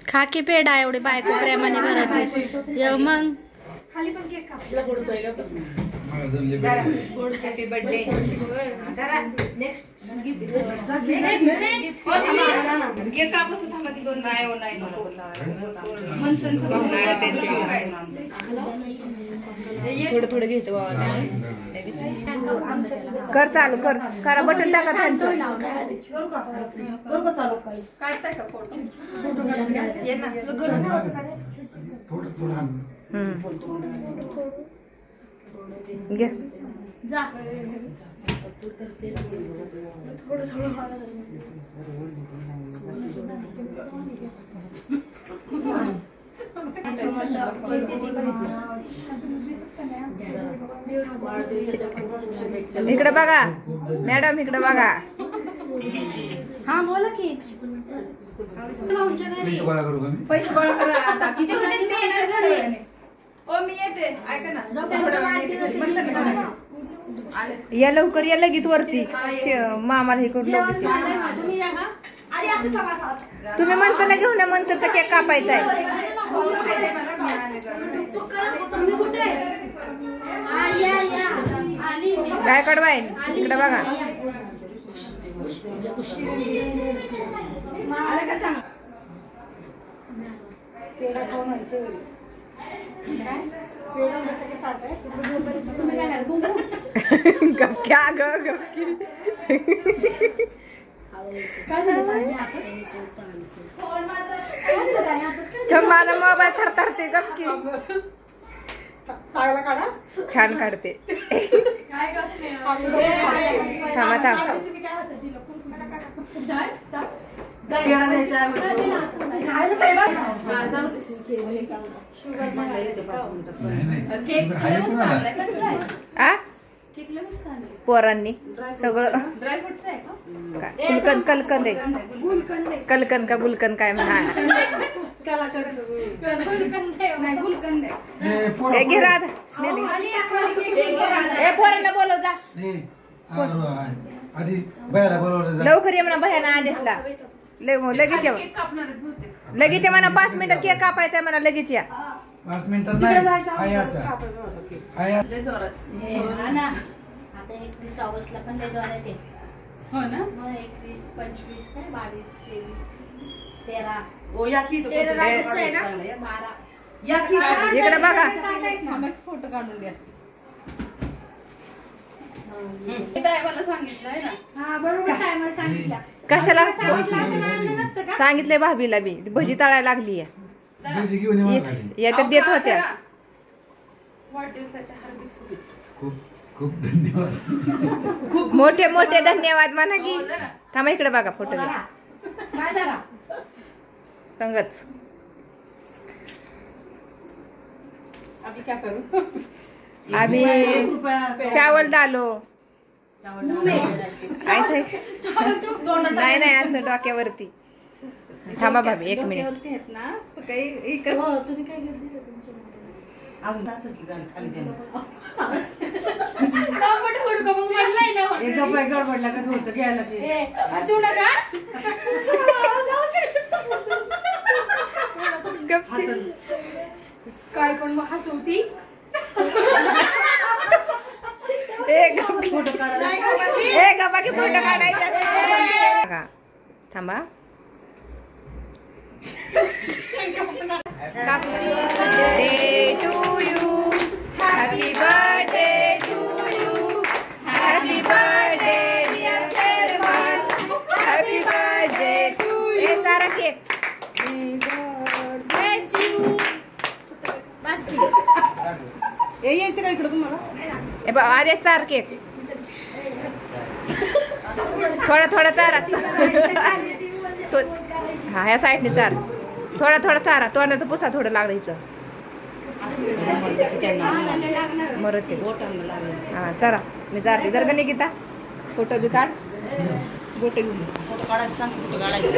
खा की पेढा एवढी बायको प्रेमाने भरत मग खाली पण केक कापला हॅपी बर्थडे नेक्स्ट केक कापतो थांबा की दोन नाही नको थोडं थोडं घ्यायचं बाबा कर चालू कर करा बटन टाका त्यांचं काढताय का फोटो घ्या जा इकडे बघा मॅडम इकडे बघा हा बोला की पैसे गोळा करा आता किती होते मी येणार थोड्या वेळाने ओ मी येते ऐका ना या लवकर या लगेच वरती मामाला हे करून तुम्ही म्हणता ना घेऊन म्हणता तर केक कापायचा आहे काय कडवाय इकडे बघा गप्क्या ग गप्की माझा मोबाईल थरथरते गप्की छान काढते थांबा थांब पोरांनी सगळं कलकन कलकंद आहे कलकन का गुलकन काय म्हणा पोरांना बोलव जा लवकर ये म्हणा भयाना आदेशला लगेच या लगेच म्हणा 5 मिनिटात केक कापायचा म्हणा लगेच या 5 मिनिटात नाही आता 21 ऑगस्टला पण लय जोरात आहे हो ना 21 25 काय 22 23 13 ओ या की 13 रात्रीचं आहे ना 12 या की इकडे बघा फोटो काढून द्या टायमाला सांगितलं आहे ना हा बरोबर टायमाला सांगितलं कशाला नसतं का सांगितलंय भाभीला बी भजी तळायला लागली याच्यात देत होत्या वाढदिवसाच्या हार्दिक शुभेच्छा खूप खूप धन्यवाद मोठे मोठे धन्यवाद म्हणा की थांबा इकडे बघा फोटो संगच अभी क्या करूं आम्ही चावल डालो नाही नाही असं डोक्यावरती थांबा भाभी 1 मिनिट आहेत ना हो तुम्ही काय घेतलं तुमच्या अजून असं की खाली द्या गडबडला का होतं घ्यायला हसू नका काय पण मग हसवती फोटो काढायचा थांबा Birthday to you, happy birthday to you, happy birthday dear Sherman, happy birthday to you. हे चारा केक. Bless you. बस की. हे यायचं का इकडं तुम्हाला? हे बघ आधी चार केक. थोडा थोडा चारा. हा ह्या साईडने चार. थोडा थोडा चारा तोंडाचं पुसा थोडं लागलं इथं मरत हा चला मी जाते जर का निकिता फोटो बी काढ गोटे घेऊन फोटो काढायचं सांग फोटो काढायचं